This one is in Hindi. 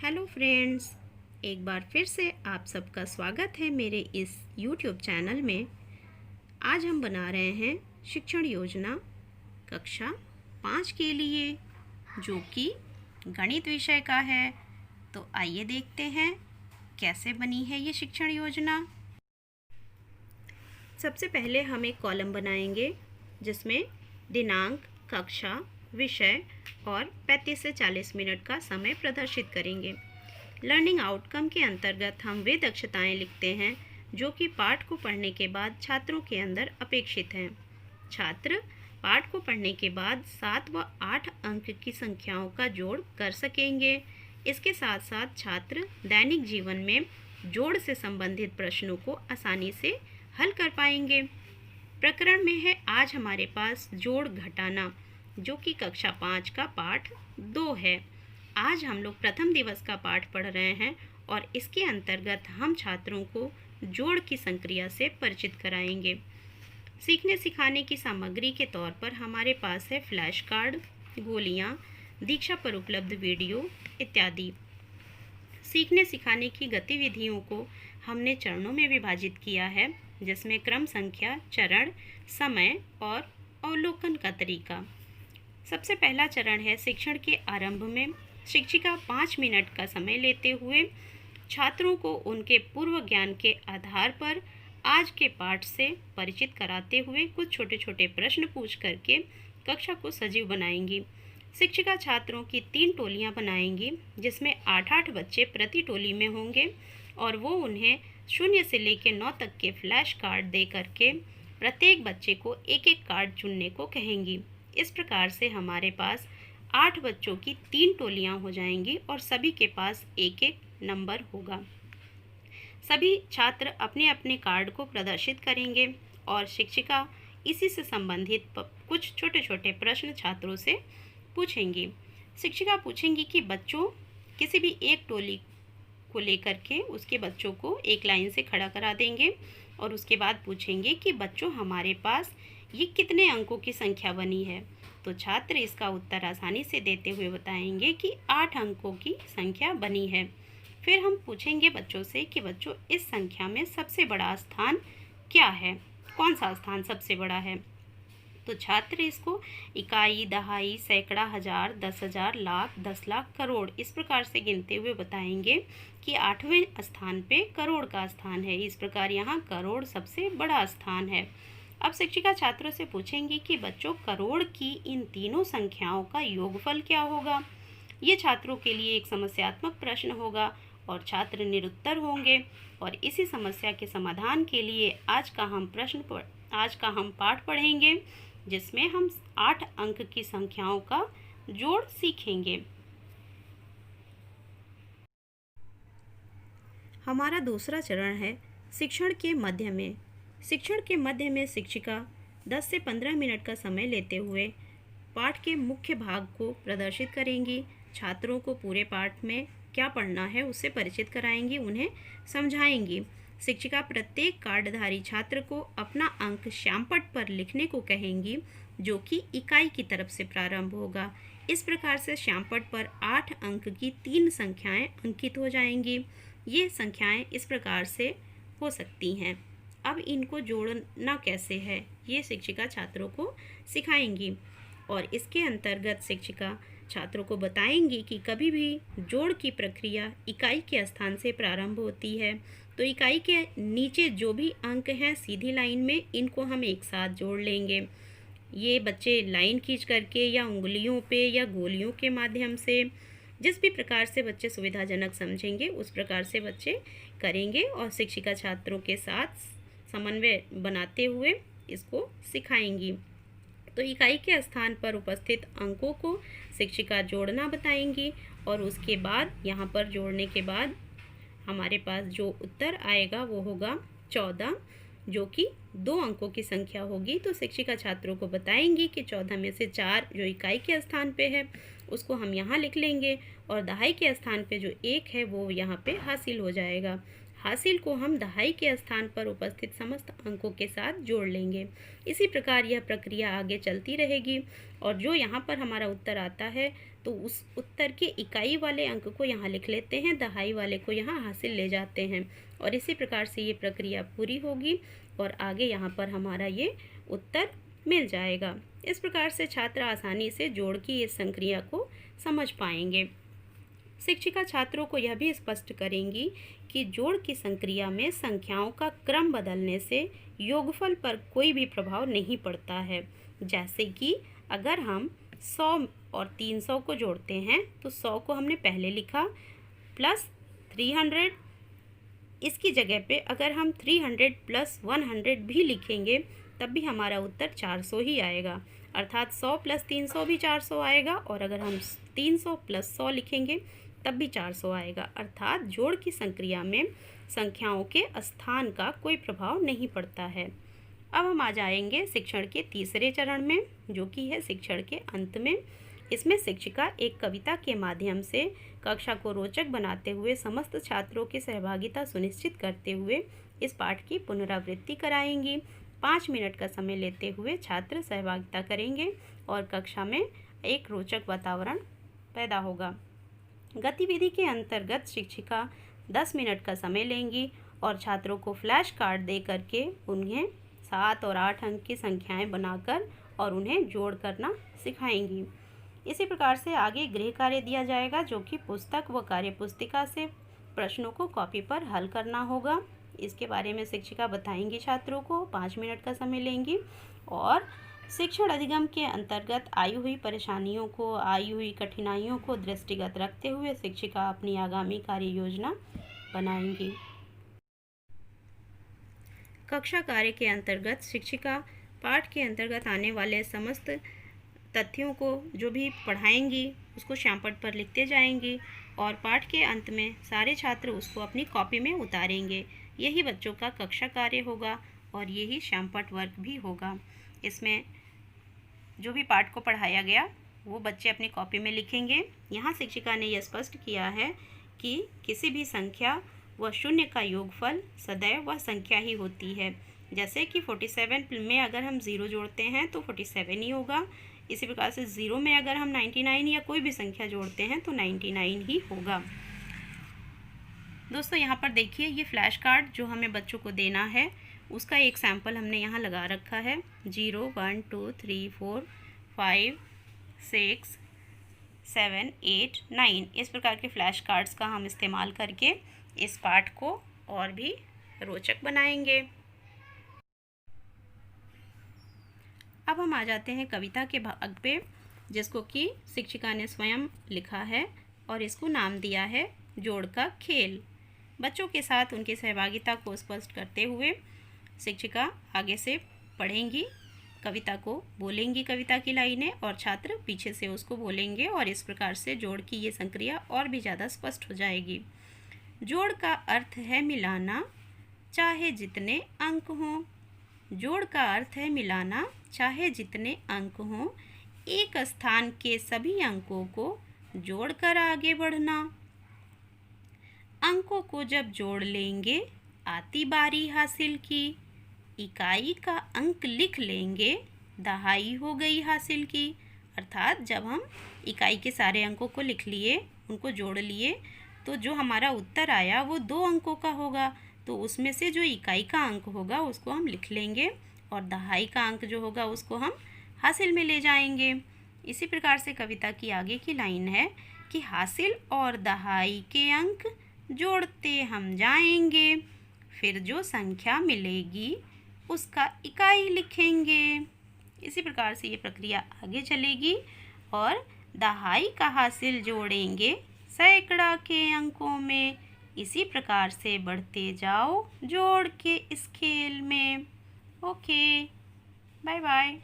हेलो फ्रेंड्स, एक बार फिर से आप सबका स्वागत है मेरे इस YouTube चैनल में। आज हम बना रहे हैं शिक्षण योजना कक्षा 5 के लिए, जो कि गणित विषय का है। तो आइए देखते हैं कैसे बनी है ये शिक्षण योजना। सबसे पहले हम एक कॉलम बनाएंगे जिसमें दिनांक, कक्षा, विषय और 35 से 40 मिनट का समय प्रदर्शित करेंगे। लर्निंग आउटकम के अंतर्गत हम वे दक्षताएं लिखते हैं जो कि पाठ को पढ़ने के बाद छात्रों के अंदर अपेक्षित हैं। छात्र पाठ को पढ़ने के बाद 7 व 8 अंक की संख्याओं का जोड़ कर सकेंगे। इसके साथ साथ छात्र दैनिक जीवन में जोड़ से संबंधित प्रश्नों को आसानी से हल कर पाएंगे। प्रकरण में है आज हमारे पास जोड़ घटाना, जो कि कक्षा 5 का पाठ 2 है। आज हम लोग प्रथम दिवस का पाठ पढ़ रहे हैं और इसके अंतर्गत हम छात्रों को जोड़ की संक्रिया से परिचित कराएंगे। सीखने सिखाने की सामग्री के तौर पर हमारे पास है फ्लैश कार्ड, गोलियां, दीक्षा पर उपलब्ध वीडियो इत्यादि। सीखने सिखाने की गतिविधियों को हमने चरणों में विभाजित किया है, जिसमें क्रम संख्या, चरण, समय और अवलोकन का तरीका। सबसे पहला चरण है शिक्षण के आरंभ में शिक्षिका 5 मिनट का समय लेते हुए छात्रों को उनके पूर्व ज्ञान के आधार पर आज के पाठ से परिचित कराते हुए कुछ छोटे छोटे प्रश्न पूछ करके कक्षा को सजीव बनाएंगी। शिक्षिका छात्रों की 3 टोलियां बनाएंगी, जिसमें 8-8 बच्चे प्रति टोली में होंगे और वो उन्हें 0 से लेकर 9 तक के फ्लैश कार्ड दे करके प्रत्येक बच्चे को एक एक कार्ड चुनने को कहेंगी। इस प्रकार से हमारे पास 8 बच्चों की 3 टोलियां हो जाएंगी और सभी के पास एक एक नंबर होगा। सभी छात्र अपने अपने कार्ड को प्रदर्शित करेंगे और शिक्षिका इसी से संबंधित कुछ छोटे छोटे प्रश्न छात्रों से पूछेंगी। शिक्षिका पूछेंगी कि बच्चों किसी भी एक टोली को लेकर के उसके बच्चों को एक लाइन से खड़ा करा देंगे और उसके बाद पूछेंगे कि बच्चों हमारे पास ये कितने अंकों की संख्या बनी है। तो छात्र इसका उत्तर आसानी से देते हुए बताएंगे कि 8 अंकों की संख्या बनी है। फिर हम पूछेंगे बच्चों से कि बच्चों इस संख्या में सबसे बड़ा स्थान क्या है, कौन सा स्थान सबसे बड़ा है। तो छात्र इसको इकाई, दहाई, सैकड़ा, हजार, 10,000, लाख, 10 लाख, करोड़ इस प्रकार से गिनते हुए बताएंगे कि 8वें स्थान पे करोड़ का स्थान है। इस प्रकार यहाँ करोड़ सबसे बड़ा स्थान है। अब शिक्षिका छात्रों से पूछेंगी कि बच्चों करोड़ की इन तीनों संख्याओं का योगफल क्या होगा। ये छात्रों के लिए एक समस्यात्मक प्रश्न होगा और छात्र निरुत्तर होंगे और इसी समस्या के समाधान के लिए आज का हम पाठ पढ़ेंगे, जिसमें हम 8 अंक की संख्याओं का जोड़ सीखेंगे। हमारा दूसरा चरण है शिक्षण के मध्य में। शिक्षण के मध्य में शिक्षिका 10 से 15 मिनट का समय लेते हुए पाठ के मुख्य भाग को प्रदर्शित करेंगी। छात्रों को पूरे पाठ में क्या पढ़ना है उससे परिचित कराएंगी, उन्हें समझाएंगी। शिक्षिका प्रत्येक कार्डधारी छात्र को अपना अंक श्यामपट्ट पर लिखने को कहेंगी, जो कि इकाई की तरफ से प्रारंभ होगा। इस प्रकार से श्यामपट्ट पर 8 अंक की 3 संख्याएं अंकित हो जाएंगी। ये संख्याएं इस प्रकार से हो सकती हैं। अब इनको जोड़ना कैसे है ये शिक्षिका छात्रों को सिखाएंगी और इसके अंतर्गत शिक्षिका छात्रों को बताएंगी कि कभी भी जोड़ की प्रक्रिया इकाई के स्थान से प्रारंभ होती है। तो इकाई के नीचे जो भी अंक हैं सीधी लाइन में, इनको हम एक साथ जोड़ लेंगे। ये बच्चे लाइन खींच करके या उंगलियों पे या गोलियों के माध्यम से, जिस भी प्रकार से बच्चे सुविधाजनक समझेंगे उस प्रकार से बच्चे करेंगे और शिक्षिका छात्रों के साथ समन्वय बनाते हुए इसको सिखाएंगी। तो इकाई के स्थान पर उपस्थित अंकों को शिक्षिका जोड़ना बताएंगी और उसके बाद यहाँ पर जोड़ने के बाद हमारे पास जो उत्तर आएगा वो होगा 14, जो कि 2 अंकों की संख्या होगी। तो शिक्षिका छात्रों को बताएंगी कि 14 में से 4 जो इकाई के स्थान पे है उसको हम यहाँ लिख लेंगे और दहाई के स्थान पे जो 1 है वो यहाँ पे हासिल हो जाएगा। हासिल को हम दहाई के स्थान पर उपस्थित समस्त अंकों के साथ जोड़ लेंगे। इसी प्रकार यह प्रक्रिया आगे चलती रहेगी और जो यहाँ पर हमारा उत्तर आता है तो उस उत्तर के इकाई वाले अंक को यहाँ लिख लेते हैं, दहाई वाले को यहाँ हासिल ले जाते हैं और इसी प्रकार से ये प्रक्रिया पूरी होगी और आगे यहाँ पर हमारा ये उत्तर मिल जाएगा। इस प्रकार से छात्र आसानी से जोड़ की इस संक्रिया को समझ पाएंगे। शिक्षिका छात्रों को यह भी स्पष्ट करेंगी कि जोड़ की संक्रिया में संख्याओं का क्रम बदलने से योगफल पर कोई भी प्रभाव नहीं पड़ता है। जैसे कि अगर हम 100 और 300 को जोड़ते हैं तो 100 को हमने पहले लिखा प्लस 300, इसकी जगह पे अगर हम 300 प्लस 100 भी लिखेंगे तब भी हमारा उत्तर 400 ही आएगा, अर्थात 100 प्लस 300 भी 400 आएगा और अगर हम 300 प्लस 100 लिखेंगे तब भी 400 आएगा, अर्थात जोड़ की संक्रिया में संख्याओं के स्थान का कोई प्रभाव नहीं पड़ता है। अब हम आ जाएंगे शिक्षण के तीसरे चरण में, जो कि है शिक्षण के अंत में। इसमें शिक्षिका एक कविता के माध्यम से कक्षा को रोचक बनाते हुए समस्त छात्रों की सहभागिता सुनिश्चित करते हुए इस पाठ की पुनरावृत्ति कराएंगी। 5 मिनट का समय लेते हुए छात्र सहभागिता करेंगे और कक्षा में एक रोचक वातावरण पैदा होगा। गतिविधि के अंतर्गत शिक्षिका 10 मिनट का समय लेंगी और छात्रों को फ्लैश कार्ड दे करके उन्हें 7 और 8 अंक की संख्याएं बनाकर और उन्हें जोड़ करना सिखाएंगी। इसी प्रकार से आगे गृह कार्य दिया जाएगा, जो कि पुस्तक व कार्य पुस्तिका से प्रश्नों को कॉपी पर हल करना होगा। इसके बारे में शिक्षिका बताएंगी छात्रों को, 5 मिनट का समय लेंगी और शिक्षण अधिगम के अंतर्गत आई हुई परेशानियों को, आई हुई कठिनाइयों को दृष्टिगत रखते हुए शिक्षिका अपनी आगामी कार्य योजना बनाएंगी। कक्षा कार्य के अंतर्गत शिक्षिका पाठ के अंतर्गत आने वाले समस्त तथ्यों को जो भी पढ़ाएंगी उसको श्यामपट्ट पर लिखते जाएंगी और पाठ के अंत में सारे छात्र उसको अपनी कॉपी में उतारेंगे। यही बच्चों का कक्षा कार्य होगा और यही श्यामपट्ट वर्क भी होगा। इसमें जो भी पाठ को पढ़ाया गया वो बच्चे अपनी कॉपी में लिखेंगे। यहाँ शिक्षिका ने यह स्पष्ट किया है कि किसी भी संख्या व शून्य का योगफल सदैव वह संख्या ही होती है। जैसे कि 47 में अगर हम 0 जोड़ते हैं तो 47 ही होगा। इसी प्रकार से 0 में अगर हम 99 या कोई भी संख्या जोड़ते हैं तो 99 ही होगा। दोस्तों यहाँ पर देखिए, ये फ्लैश कार्ड जो हमें बच्चों को देना है उसका एक सैंपल हमने यहाँ लगा रखा है। 0 1 2 3 4 5 6 7 8 9 इस प्रकार के फ्लैश कार्ड्स का हम इस्तेमाल करके इस पाठ को और भी रोचक बनाएंगे। अब हम आ जाते हैं कविता के भाग पे, जिसको कि शिक्षिका ने स्वयं लिखा है और इसको नाम दिया है जोड़ का खेल। बच्चों के साथ उनकी सहभागिता को स्पष्ट करते हुए शिक्षिका आगे से पढ़ेंगी, कविता को बोलेंगी, कविता की लाइनें, और छात्र पीछे से उसको बोलेंगे और इस प्रकार से जोड़ की ये संक्रिया और भी ज़्यादा स्पष्ट हो जाएगी। जोड़ का अर्थ है मिलाना, चाहे जितने अंक हों। जोड़ का अर्थ है मिलाना, चाहे जितने अंक हों। एक स्थान के सभी अंकों को जोड़कर आगे बढ़ना। अंकों को जब जोड़ लेंगे आती बारी हासिल की। इकाई का अंक लिख लेंगे, दहाई हो गई हासिल की। अर्थात जब हम इकाई के सारे अंकों को लिख लिए, उनको जोड़ लिए, तो जो हमारा उत्तर आया वो 2 अंकों का होगा, तो उसमें से जो इकाई का अंक होगा उसको हम लिख लेंगे और दहाई का अंक जो होगा उसको हम हासिल में ले जाएंगे। इसी प्रकार से कविता की आगे की लाइन है कि हासिल और दहाई के अंक जोड़ते हम जाएंगे, फिर जो संख्या मिलेगी उसका इकाई लिखेंगे। इसी प्रकार से ये प्रक्रिया आगे चलेगी और दहाई का हासिल जोड़ेंगे सैकड़ा के अंकों में। इसी प्रकार से बढ़ते जाओ जोड़ के इस खेल में। Okay, bye bye.